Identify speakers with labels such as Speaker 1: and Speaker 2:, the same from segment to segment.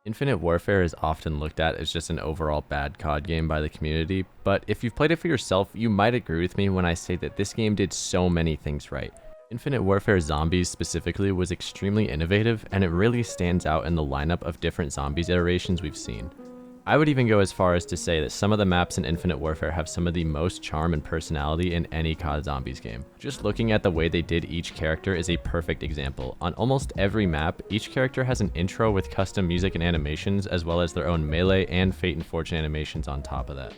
Speaker 1: Infinite Warfare is often looked at as just an overall bad COD game by the community, but if you've played it for yourself, you might agree with me when I say that this game did so many things right. Infinite Warfare Zombies specifically was extremely innovative, and it really stands out in the lineup of different zombies iterations we've seen. I would even go as far as to say that some of the maps in Infinite Warfare have some of the most charm and personality in any COD Zombies game. Just looking at the way they did each character is a perfect example. On almost every map, each character has an intro with custom music and animations, as well as their own melee and Fate and Fortune animations on top of that.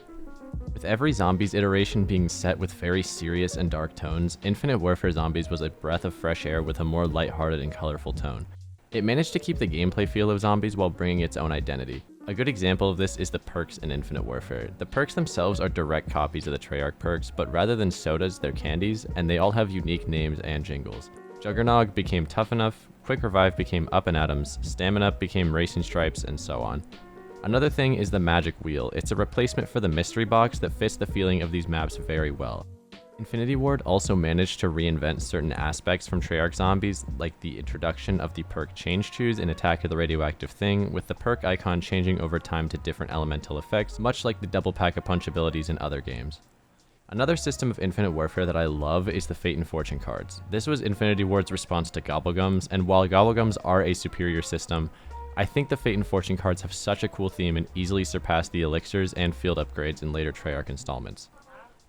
Speaker 1: With every Zombies iteration being set with very serious and dark tones, Infinite Warfare Zombies was a breath of fresh air with a more lighthearted and colorful tone. It managed to keep the gameplay feel of Zombies while bringing its own identity. A good example of this is the perks in Infinite Warfare. The perks themselves are direct copies of the Treyarch perks, but rather than sodas, they're candies, and they all have unique names and jingles. Juggernog became Tough Enough, Quick Revive became Up and Atoms, Stamina became Racing Stripes, and so on. Another thing is the Magic Wheel. It's a replacement for the Mystery Box that fits the feeling of these maps very well. Infinity Ward also managed to reinvent certain aspects from Treyarch Zombies, like the introduction of the perk Change Choose in Attack of the Radioactive Thing, with the perk icon changing over time to different elemental effects, much like the double pack-a-punch abilities in other games. Another system of Infinite Warfare that I love is the Fate and Fortune cards. This was Infinity Ward's response to Gobblegums, and while Gobblegums are a superior system, I think the Fate and Fortune cards have such a cool theme and easily surpass the elixirs and field upgrades in later Treyarch installments.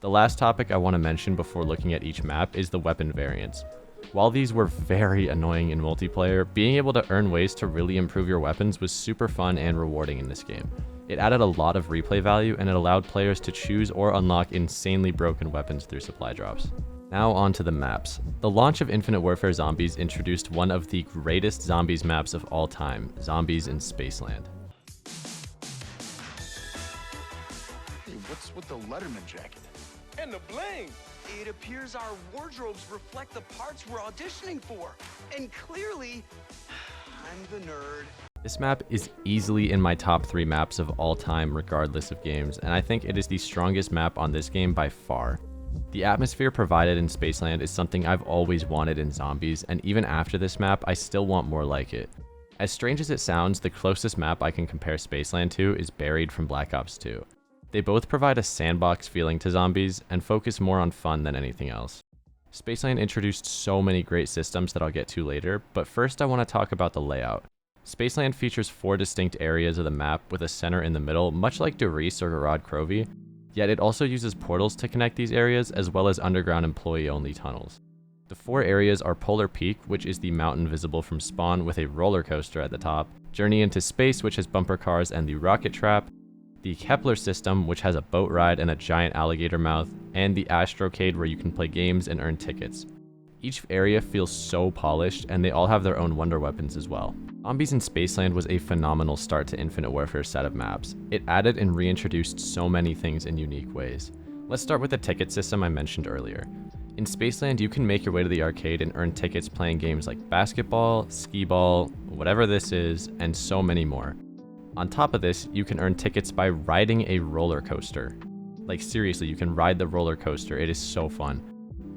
Speaker 1: The last topic I want to mention before looking at each map is the weapon variants. While these were very annoying in multiplayer, being able to earn ways to really improve your weapons was super fun and rewarding in this game. It added a lot of replay value, and it allowed players to choose or unlock insanely broken weapons through supply drops. Now on to the maps. The launch of Infinite Warfare Zombies introduced one of the greatest Zombies maps of all time, Zombies in Spaceland.
Speaker 2: Hey, what's with the Letterman jacket?
Speaker 3: And the bling!
Speaker 4: It appears our wardrobes reflect the parts we're auditioning for. And clearly, I'm the nerd.
Speaker 1: This map is easily in my top 3 maps of all time regardless of games, and I think it is the strongest map on this game by far. The atmosphere provided in Spaceland is something I've always wanted in Zombies, and even after this map, I still want more like it. As strange as it sounds, the closest map I can compare Spaceland to is Buried from Black Ops 2. They both provide a sandbox feeling to Zombies and focus more on fun than anything else. Spaceland introduced so many great systems that I'll get to later, but first I want to talk about the layout. Spaceland features 4 distinct areas of the map with a center in the middle, much like Doris or Garad Krovi, yet it also uses portals to connect these areas as well as underground employee-only tunnels. The 4 areas are Polar Peak, which is the mountain visible from spawn with a roller coaster at the top, Journey into Space, which has bumper cars and the rocket trap, the Kepler system, which has a boat ride and a giant alligator mouth, and the Astrocade, where you can play games and earn tickets. Each area feels so polished, and they all have their own wonder weapons as well. Zombies in Spaceland was a phenomenal start to Infinite Warfare's set of maps. It added and reintroduced so many things in unique ways. Let's start with the ticket system I mentioned earlier. In Spaceland, you can make your way to the arcade and earn tickets playing games like basketball, skee-ball, whatever this is, and so many more. On top of this, you can earn tickets by riding a roller coaster. Like seriously, you can ride the roller coaster, it is so fun.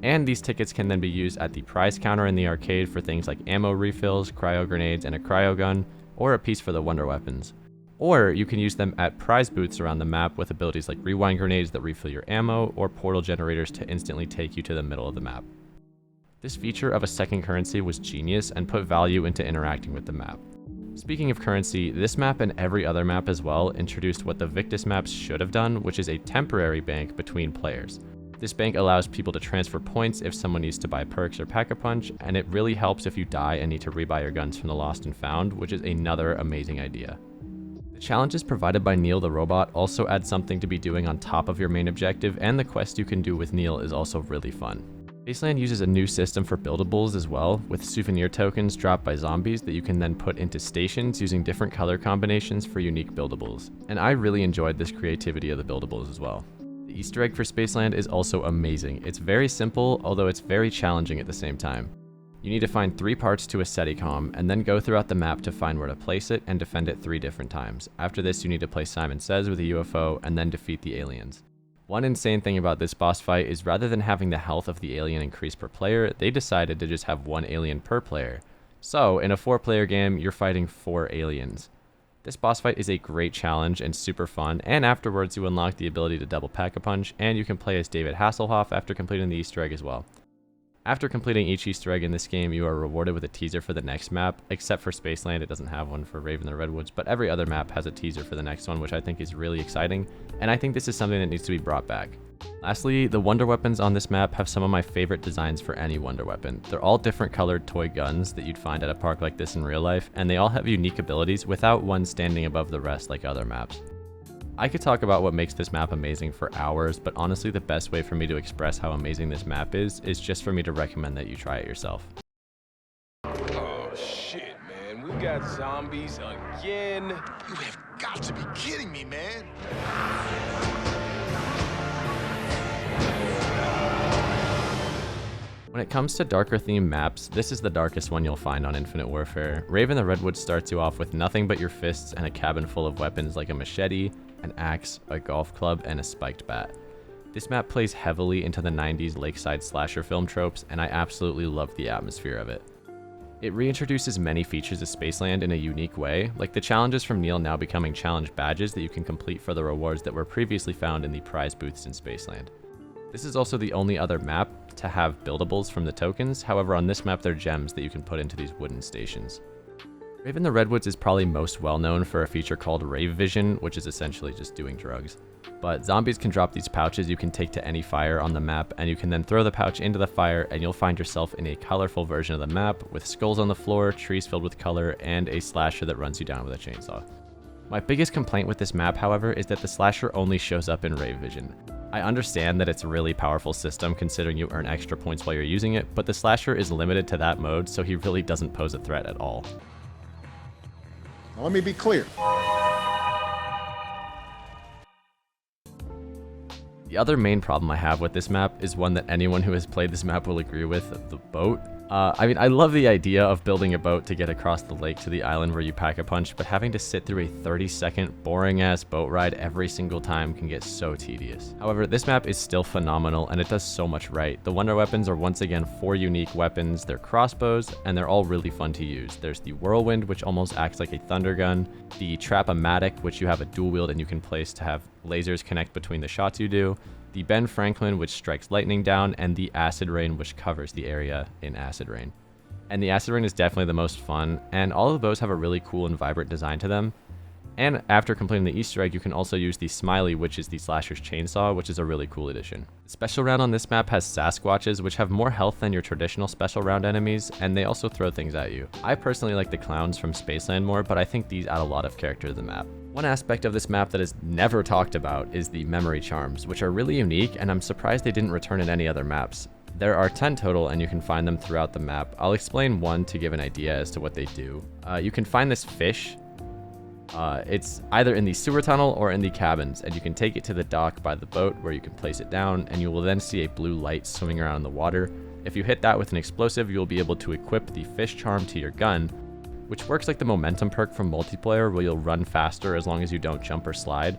Speaker 1: And these tickets can then be used at the prize counter in the arcade for things like ammo refills, cryo grenades, and a cryo gun, or a piece for the wonder weapons. Or you can use them at prize booths around the map with abilities like rewind grenades that refill your ammo, or portal generators to instantly take you to the middle of the map. This feature of a second currency was genius and put value into interacting with the map. Speaking of currency, this map and every other map as well introduced what the Victus maps should have done, which is a temporary bank between players. This bank allows people to transfer points if someone needs to buy perks or pack-a-punch, and it really helps if you die and need to rebuy your guns from the Lost and Found, which is another amazing idea. The challenges provided by Neil the robot also add something to be doing on top of your main objective, and the quest you can do with Neil is also really fun. Spaceland uses a new system for buildables as well, with souvenir tokens dropped by zombies that you can then put into stations using different color combinations for unique buildables. And I really enjoyed this creativity of the buildables as well. The Easter egg for Spaceland is also amazing. It's very simple, although it's very challenging at the same time. You need to find 3 parts to a SETICOM, and then go throughout the map to find where to place it and defend it 3 different times. After this, you need to play Simon Says with a UFO, and then defeat the aliens. One insane thing about this boss fight is rather than having the health of the alien increase per player, they decided to just have 1 alien per player. So, in a 4-player game, you're fighting 4 aliens. This boss fight is a great challenge and super fun, and afterwards you unlock the ability to double Pack-a-Punch, and you can play as David Hasselhoff after completing the Easter egg as well. After completing each Easter egg in this game, you are rewarded with a teaser for the next map, except for Spaceland. It doesn't have one for Rave and the Redwoods, but every other map has a teaser for the next one, which I think is really exciting, and I think this is something that needs to be brought back. Lastly, the Wonder Weapons on this map have some of my favorite designs for any Wonder Weapon. They're all different colored toy guns that you'd find at a park like this in real life, and they all have unique abilities without one standing above the rest like other maps. I could talk about what makes this map amazing for hours, but honestly the best way for me to express how amazing this map is just for me to recommend that you try it yourself.
Speaker 3: Oh shit, man. We got zombies again.
Speaker 2: You have got to be kidding me, man.
Speaker 1: When it comes to darker themed maps, this is the darkest one you'll find on Infinite Warfare. Rave in the Redwoods starts you off with nothing but your fists and a cabin full of weapons like a machete, an axe, a golf club, and a spiked bat. This map plays heavily into the 90s lakeside slasher film tropes, and I absolutely love the atmosphere of it. It reintroduces many features of Spaceland in a unique way, like the challenges from Neil now becoming challenge badges that you can complete for the rewards that were previously found in the prize booths in Spaceland. This is also the only other map to have buildables from the tokens, however on this map they're gems that you can put into these wooden stations. Rave in the Redwoods is probably most well known for a feature called Rave Vision, which is essentially just doing drugs. But zombies can drop these pouches you can take to any fire on the map, and you can then throw the pouch into the fire and you'll find yourself in a colorful version of the map with skulls on the floor, trees filled with color, and a slasher that runs you down with a chainsaw. My biggest complaint with this map, however, is that the slasher only shows up in Rave Vision. I understand that it's a really powerful system considering you earn extra points while you're using it, but the slasher is limited to that mode, so he really doesn't pose a threat at all.
Speaker 5: Now, let me be clear.
Speaker 1: The other main problem I have with this map is one that anyone who has played this map will agree with, the boat. I love the idea of building a boat to get across the lake to the island where you pack a punch, but having to sit through a 30-second boring-ass boat ride every single time can get so tedious. However, this map is still phenomenal, and it does so much right. The Wonder Weapons are once again 4 unique weapons. They're crossbows, and they're all really fun to use. There's the Whirlwind, which almost acts like a thunder gun, the Trap-O-Matic, which you have a dual wield and you can place to have lasers connect between the shots you do, the Ben Franklin, which strikes lightning down, and the Acid Rain, which covers the area in Acid Rain. And the Acid Rain is definitely the most fun, and all of those have a really cool and vibrant design to them. And after completing the Easter egg, you can also use the Smiley, which is the slasher's chainsaw, which is a really cool addition. The special round on this map has Sasquatches, which have more health than your traditional special round enemies, and they also throw things at you. I personally like the clowns from Spaceland more, but I think these add a lot of character to the map. One aspect of this map that is never talked about is the memory charms, which are really unique, and I'm surprised they didn't return in any other maps. There are 10 total, and you can find them throughout the map. I'll explain one to give an idea as to what they do. You can find this fish. It's either in the sewer tunnel or in the cabins, and you can take it to the dock by the boat where you can place it down, and you will then see a blue light swimming around in the water. If you hit that with an explosive, you'll be able to equip the fish charm to your gun, which works like the momentum perk from multiplayer where you'll run faster as long as you don't jump or slide.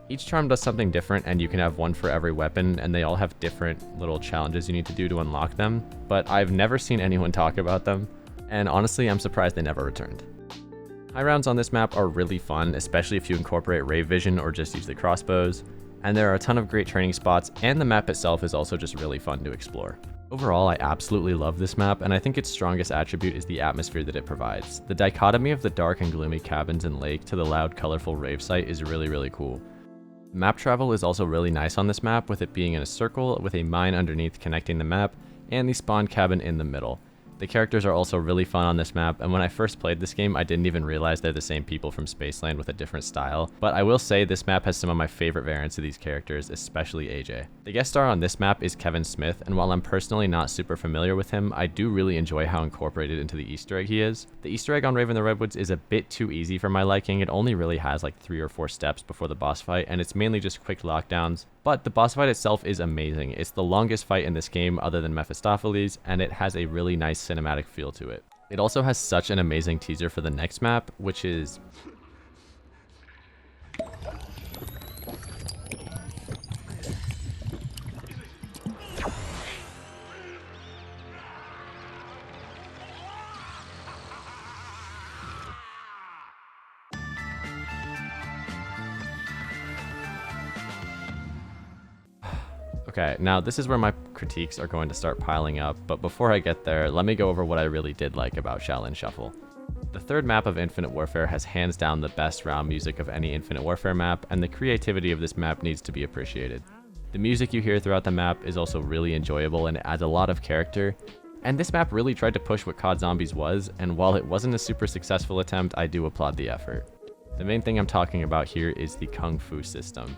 Speaker 1: Each charm does something different, and you can have one for every weapon, and they all have different little challenges you need to do to unlock them, but I've never seen anyone talk about them, and honestly I'm surprised they never returned. High rounds on this map are really fun, especially if you incorporate Rave Vision or just use the crossbows, and there are a ton of great training spots, and the map itself is also just really fun to explore. Overall, I absolutely love this map, and I think its strongest attribute is the atmosphere that it provides. The dichotomy of the dark and gloomy cabins and lake to the loud, colorful rave site is really cool. Map travel is also really nice on this map, with it being in a circle with a mine underneath connecting the map, and the spawn cabin in the middle. The characters are also really fun on this map, and when I first played this game, I didn't even realize they're the same people from Spaceland with a different style, but I will say this map has some of my favorite variants of these characters, especially AJ. The guest star on this map is Kevin Smith, and while I'm personally not super familiar with him, I do really enjoy how incorporated into the Easter egg he is. The Easter egg on Rave in the Redwoods is a bit too easy for my liking. It only really has like 3 or 4 steps before the boss fight, and it's mainly just quick lockdowns. But the boss fight itself is amazing. It's the longest fight in this game other than Mephistopheles, and it has a really nice cinematic feel to it. It also has such an amazing teaser for the next map, which is... Okay, now this is where my critiques are going to start piling up, but before I get there, let me go over what I really did like about Shaolin Shuffle. The third map of Infinite Warfare has hands down the best round music of any Infinite Warfare map, and the creativity of this map needs to be appreciated. The music you hear throughout the map is also really enjoyable and it adds a lot of character, and this map really tried to push what COD Zombies was, and while it wasn't a super successful attempt, I do applaud the effort. The main thing I'm talking about here is the Kung Fu system.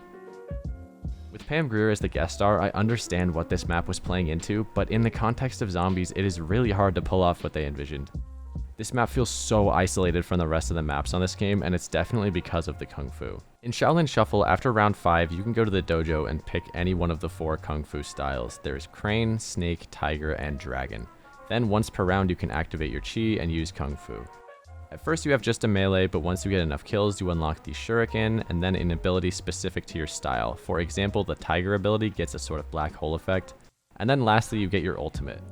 Speaker 1: With Pam Grier as the guest star, I understand what this map was playing into, but in the context of zombies, it is really hard to pull off what they envisioned. This map feels so isolated from the rest of the maps on this game, and it's definitely because of the Kung Fu. In Shaolin Shuffle, after round 5, you can go to the dojo and pick any one of the 4 Kung Fu styles. There's Crane, Snake, Tiger, and Dragon. Then once per round, you can activate your Chi and use Kung Fu. At first you have just a melee, but once you get enough kills, you unlock the Shuriken, and then an ability specific to your style. For example, the Tiger ability gets a sort of black hole effect. And then lastly, you get your ultimate.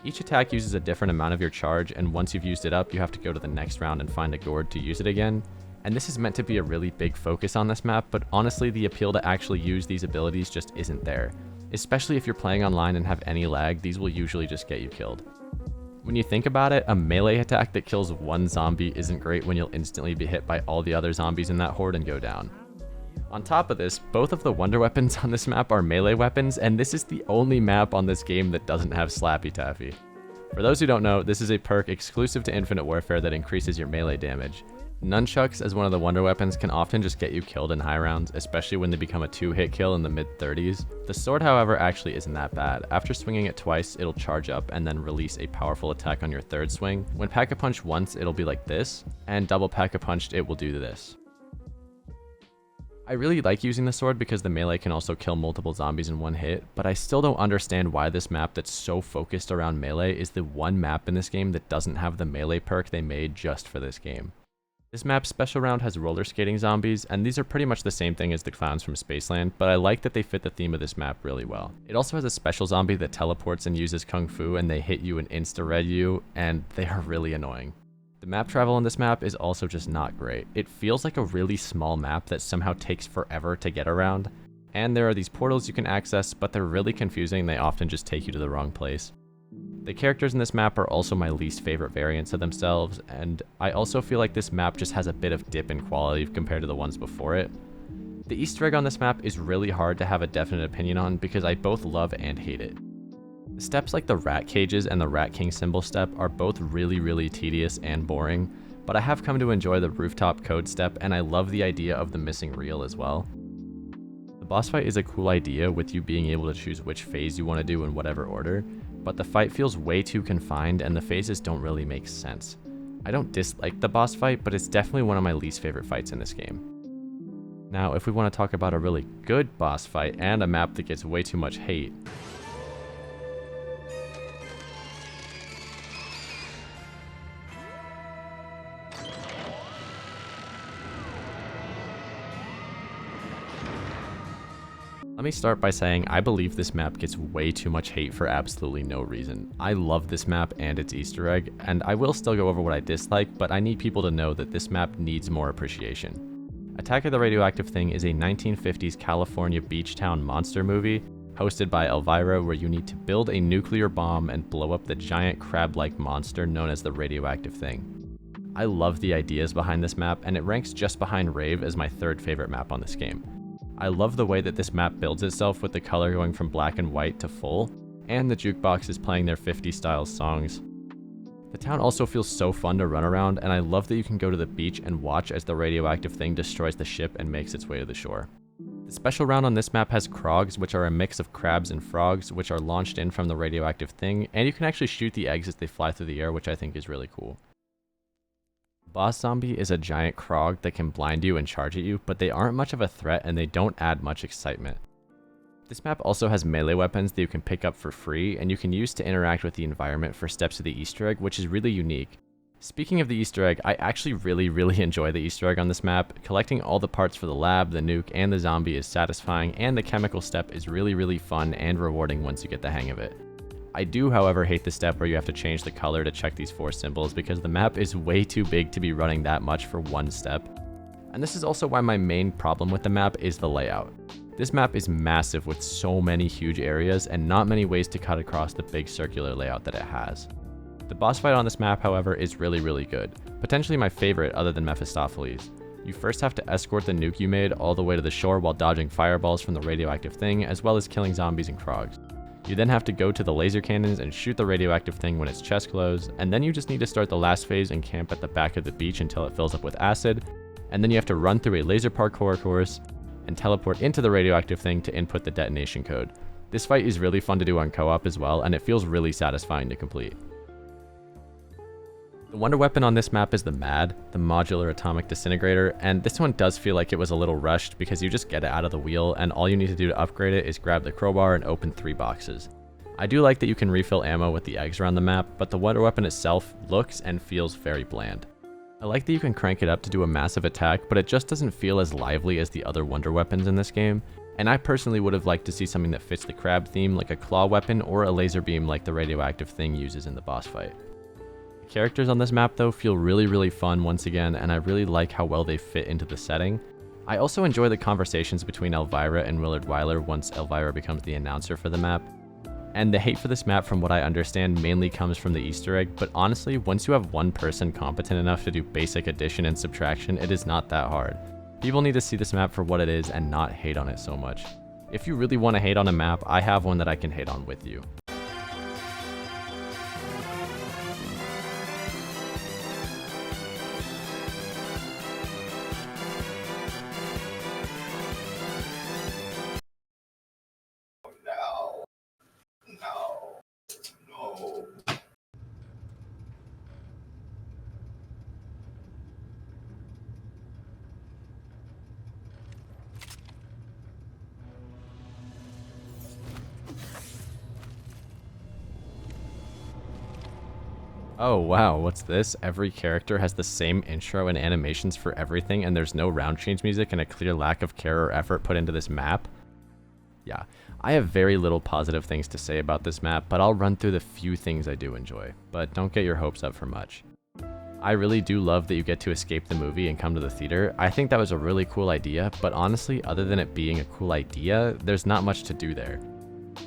Speaker 1: Each attack uses a different amount of your charge, and once you've used it up, you have to go to the next round and find a gourd to use it again. And this is meant to be a really big focus on this map, but honestly the appeal to actually use these abilities just isn't there. Especially if you're playing online and have any lag, these will usually just get you killed. When you think about it, a melee attack that kills one zombie isn't great when you'll instantly be hit by all the other zombies in that horde and go down. On top of this, both of the wonder weapons on this map are melee weapons, and this is the only map on this game that doesn't have Slappy Taffy. For those who don't know, this is a perk exclusive to Infinite Warfare that increases your melee damage. Nunchucks as one of the wonder weapons can often just get you killed in high rounds, especially when they become a 2-hit kill in the mid-30s. The sword, however, actually isn't that bad. After swinging it twice, it'll charge up and then release a powerful attack on your third swing. When Pack-a-Punch once, it'll be like this, and double Pack-a-Punched, it will do this. I really like using the sword because the melee can also kill multiple zombies in one hit, but I still don't understand why this map that's so focused around melee is the one map in this game that doesn't have the melee perk they made just for this game. This map's special round has roller skating zombies, and these are pretty much the same thing as the clowns from Spaceland, but I like that they fit the theme of this map really well. It also has a special zombie that teleports and uses Kung Fu, and they hit you and insta-red you, and they are really annoying. The map travel on this map is also just not great. It feels like a really small map that somehow takes forever to get around, and there are these portals you can access, but they're really confusing and they often just take you to the wrong place. The characters in this map are also my least favorite variants of themselves, and I also feel like this map just has a bit of dip in quality compared to the ones before it. The Easter egg on this map is really hard to have a definite opinion on because I both love and hate it. The steps like the rat cages and the Rat King symbol step are both really tedious and boring, but I have come to enjoy the rooftop code step, and I love the idea of the missing reel as well. The boss fight is a cool idea with you being able to choose which phase you want to do in whatever order, but the fight feels way too confined and the phases don't really make sense. I don't dislike the boss fight, but it's definitely one of my least favorite fights in this game. Now, if we want to talk about a really good boss fight and a map that gets way too much hate, let me start by saying I believe this map gets way too much hate for absolutely no reason. I love this map and its Easter egg, and I will still go over what I dislike, but I need people to know that this map needs more appreciation. Attack of the Radioactive Thing is a 1950s California beach town monster movie hosted by Elvira, where you need to build a nuclear bomb and blow up the giant crab-like monster known as the Radioactive Thing. I love the ideas behind this map, and it ranks just behind Rave as my third favorite map on this game. I love the way that this map builds itself with the color going from black and white to full, and the jukebox is playing their 50s style songs. The town also feels so fun to run around, and I love that you can go to the beach and watch as the Radioactive Thing destroys the ship and makes its way to the shore. The special round on this map has Krogs, which are a mix of crabs and frogs, which are launched in from the Radioactive Thing, and you can actually shoot the eggs as they fly through the air, which I think is really cool. Boss Zombie is a giant Krog that can blind you and charge at you, but they aren't much of a threat and they don't add much excitement. This map also has melee weapons that you can pick up for free, and you can use to interact with the environment for steps of the Easter egg, which is really unique. Speaking of the Easter egg, I actually really enjoy the Easter egg on this map. Collecting all the parts for the lab, the nuke, and the zombie is satisfying, and the chemical step is really fun and rewarding once you get the hang of it. I do, however, hate the step where you have to change the color to check these 4 symbols because the map is way too big to be running that much for one step. And this is also why my main problem with the map is the layout. This map is massive with so many huge areas and not many ways to cut across the big circular layout that it has. The boss fight on this map, however, is really good, potentially my favorite other than Mephistopheles. You first have to escort the nuke you made all the way to the shore while dodging fireballs from the radioactive thing, as well as killing zombies and frogs. You then have to go to the laser cannons and shoot the radioactive thing when its chest glows, and then you just need to start the last phase and camp at the back of the beach until it fills up with acid, and then you have to run through a laser parkour course and teleport into the radioactive thing to input the detonation code. This fight is really fun to do on co-op as well, and it feels really satisfying to complete. The wonder weapon on this map is the MAD, the Modular Atomic Disintegrator, and this one does feel like it was a little rushed because you just get it out of the wheel and all you need to do to upgrade it is grab the crowbar and open 3 boxes. I do like that you can refill ammo with the eggs around the map, but the wonder weapon itself looks and feels very bland. I like that you can crank it up to do a massive attack, but it just doesn't feel as lively as the other wonder weapons in this game, and I personally would have liked to see something that fits the crab theme like a claw weapon or a laser beam like the radioactive thing uses in the boss fight. Characters on this map though feel really fun once again, and I really like how well they fit into the setting. I also enjoy the conversations between Elvira and Willard Wyler once Elvira becomes the announcer for the map. And the hate for this map, from what I understand, mainly comes from the Easter egg, but honestly, once you have one person competent enough to do basic addition and subtraction, it is not that hard. People need to see this map for what it is and not hate on it so much. If you really want to hate on a map, I have one that I can hate on with you. Oh wow, what's this? Every character has the same intro and animations for everything, and there's no round change music and a clear lack of care or effort put into this map? Yeah, I have very little positive things to say about this map, but I'll run through the few things I do enjoy, but don't get your hopes up for much. I really do love that you get to escape the movie and come to the theater. I think that was a really cool idea, but honestly, other than it being a cool idea, there's not much to do there.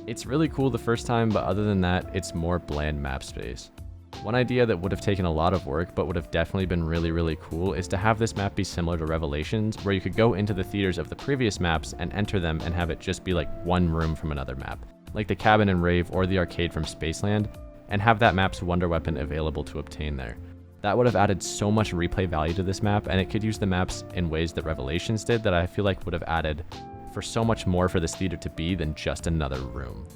Speaker 1: It's really cool the first time, but other than that, it's more bland map space. One idea that would have taken a lot of work, but would have definitely been really cool, is to have this map be similar to Revelations, where you could go into the theaters of the previous maps and enter them and have it just be like one room from another map, like the cabin in Rave or the arcade from Spaceland, and have that map's wonder weapon available to obtain there. That would have added so much replay value to this map, and it could use the maps in ways that Revelations did that I feel like would have added for so much more for this theater to be than just another room.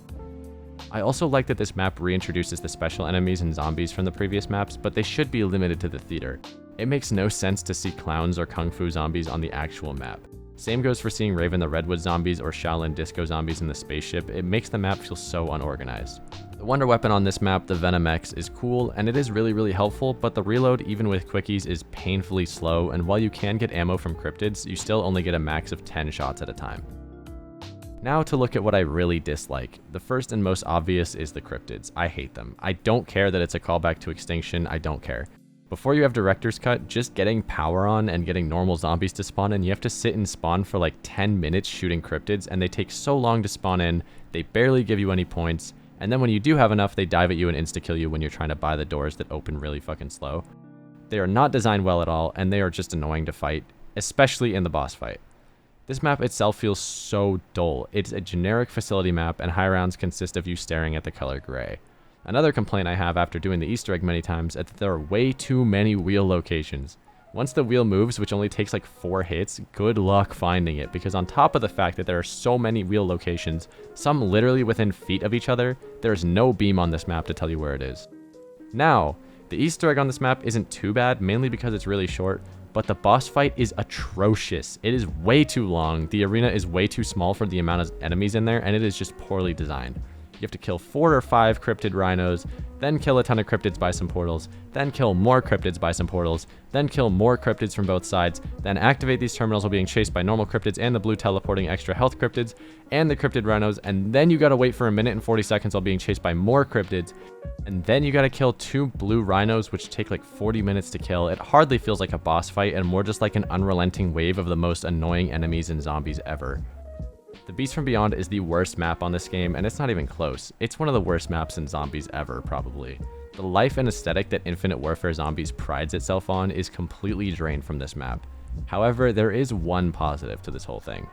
Speaker 1: I also like that this map reintroduces the special enemies and zombies from the previous maps, but they should be limited to the theater. It makes no sense to see clowns or kung fu zombies on the actual map. Same goes for seeing Rave and the Redwoods zombies or Shaolin disco zombies in the spaceship. It makes the map feel so unorganized. The wonder weapon on this map, the Venom X, is cool and it is really helpful, but the reload, even with quickies, is painfully slow, and while you can get ammo from cryptids, you still only get a max of 10 shots at a time. Now to look at what I really dislike. The first and most obvious is the cryptids. I hate them. I don't care that it's a callback to Extinction, I don't care. Before you have Director's Cut, just getting power on and getting normal zombies to spawn in, you have to sit and spawn for like 10 minutes shooting cryptids, and they take so long to spawn in, they barely give you any points, and then when you do have enough, they dive at you and insta-kill you when you're trying to buy the doors that open really fucking slow. They are not designed well at all, and they are just annoying to fight, especially in the boss fight. This map itself feels so dull. It's a generic facility map, and high rounds consist of you staring at the color gray. Another complaint I have after doing the Easter egg many times is that there are way too many wheel locations. Once the wheel moves, which only takes like 4 hits, good luck finding it, because on top of the fact that there are so many wheel locations, some literally within feet of each other, there is no beam on this map to tell you where it is. Now, the Easter egg on this map isn't too bad, mainly because it's really short, but the boss fight is atrocious. It is way too long, the arena is way too small for the amount of enemies in there, and it is just poorly designed. You have to kill 4 or 5 cryptid rhinos, then kill a ton of cryptids by some portals, then kill more cryptids by some portals, then kill more cryptids from both sides, then activate these terminals while being chased by normal cryptids and the blue teleporting extra health cryptids, and the cryptid rhinos, and then you gotta wait for 1 minute and 40 seconds while being chased by more cryptids, and then you gotta kill 2 blue rhinos, which take like 40 minutes to kill. It hardly feels like a boss fight, and more just like an unrelenting wave of the most annoying enemies and zombies ever. The Beast from Beyond is the worst map on this game, and it's not even close. It's one of the worst maps in Zombies ever, probably. The life and aesthetic that Infinite Warfare Zombies prides itself on is completely drained from this map. However, there is one positive to this whole thing.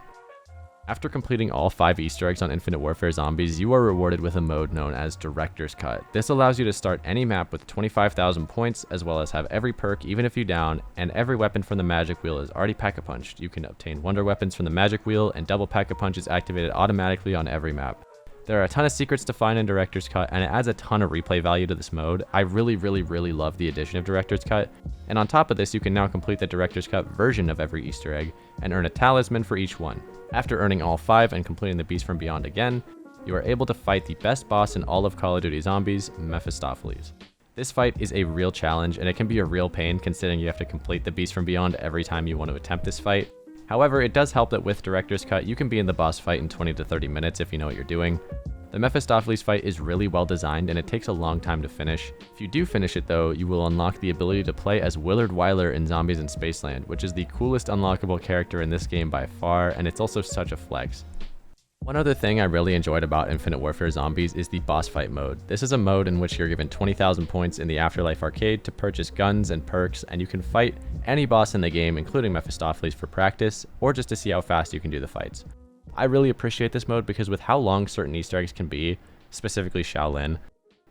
Speaker 1: After completing all 5 Easter eggs on Infinite Warfare Zombies, you are rewarded with a mode known as Director's Cut. This allows you to start any map with 25,000 points, as well as have every perk even if you down, and every weapon from the Magic Wheel is already Pack-a-Punched. You can obtain Wonder Weapons from the Magic Wheel, and Double Pack-a-Punch is activated automatically on every map. There are a ton of secrets to find in Director's Cut, and it adds a ton of replay value to this mode. I really love the addition of Director's Cut, and on top of this, you can now complete the Director's Cut version of every Easter egg, and earn a talisman for each one. After earning all 5 and completing the Beast from Beyond again, you are able to fight the best boss in all of Call of Duty Zombies, Mephistopheles. This fight is a real challenge, and it can be a real pain considering you have to complete the Beast from Beyond every time you want to attempt this fight. However, it does help that with Director's Cut, you can be in the boss fight in 20 to 30 minutes if you know what you're doing. The Mephistopheles fight is really well designed, and it takes a long time to finish. If you do finish it though, you will unlock the ability to play as Willard Wyler in Zombies in Spaceland, which is the coolest unlockable character in this game by far, and it's also such a flex. One other thing I really enjoyed about Infinite Warfare Zombies is the boss fight mode. This is a mode in which you're given 20,000 points in the Afterlife arcade to purchase guns and perks, and you can fight any boss in the game, including Mephistopheles, for practice, or just to see how fast you can do the fights. I really appreciate this mode because with how long certain Easter eggs can be, specifically Shaolin,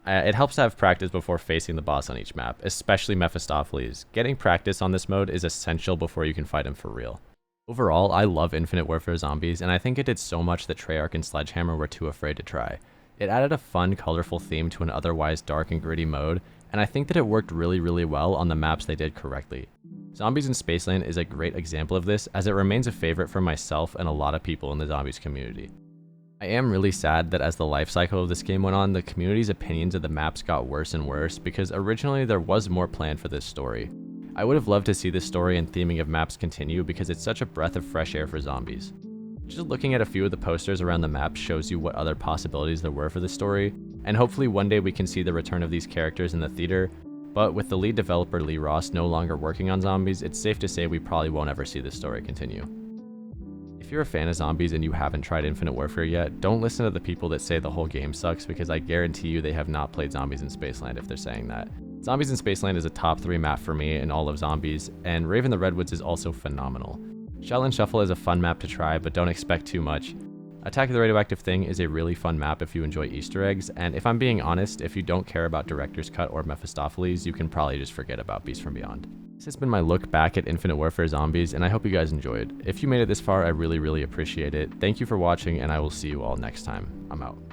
Speaker 1: it helps to have practice before facing the boss on each map, especially Mephistopheles. Getting practice on this mode is essential before you can fight him for real. Overall, I love Infinite Warfare Zombies, and I think it did so much that Treyarch and Sledgehammer were too afraid to try. It added a fun, colorful theme to an otherwise dark and gritty mode, and I think that it worked really well on the maps they did correctly. Zombies in Spaceland is a great example of this, as it remains a favorite for myself and a lot of people in the Zombies community. I am really sad that as the life cycle of this game went on, the community's opinions of the maps got worse and worse, because originally there was more planned for this story. I would have loved to see this story and theming of maps continue because it's such a breath of fresh air for Zombies. Just looking at a few of the posters around the map shows you what other possibilities there were for the story, and hopefully one day we can see the return of these characters in the theater, but with the lead developer Lee Ross no longer working on Zombies, it's safe to say we probably won't ever see this story continue. If you're a fan of Zombies and you haven't tried Infinite Warfare yet, don't listen to the people that say the whole game sucks, because I guarantee you they have not played Zombies in Spaceland if they're saying that. Zombies in Spaceland is a top 3 map for me in all of Zombies, and Rave in the Redwoods is also phenomenal. Shaolin Shuffle is a fun map to try, but don't expect too much. Attack of the Radioactive Thing is a really fun map if you enjoy Easter eggs, and if I'm being honest, if you don't care about Director's Cut or Mephistopheles, you can probably just forget about Beast from Beyond. This has been my look back at Infinite Warfare Zombies, and I hope you guys enjoyed. If you made it this far, I really appreciate it. Thank you for watching, and I will see you all next time. I'm out.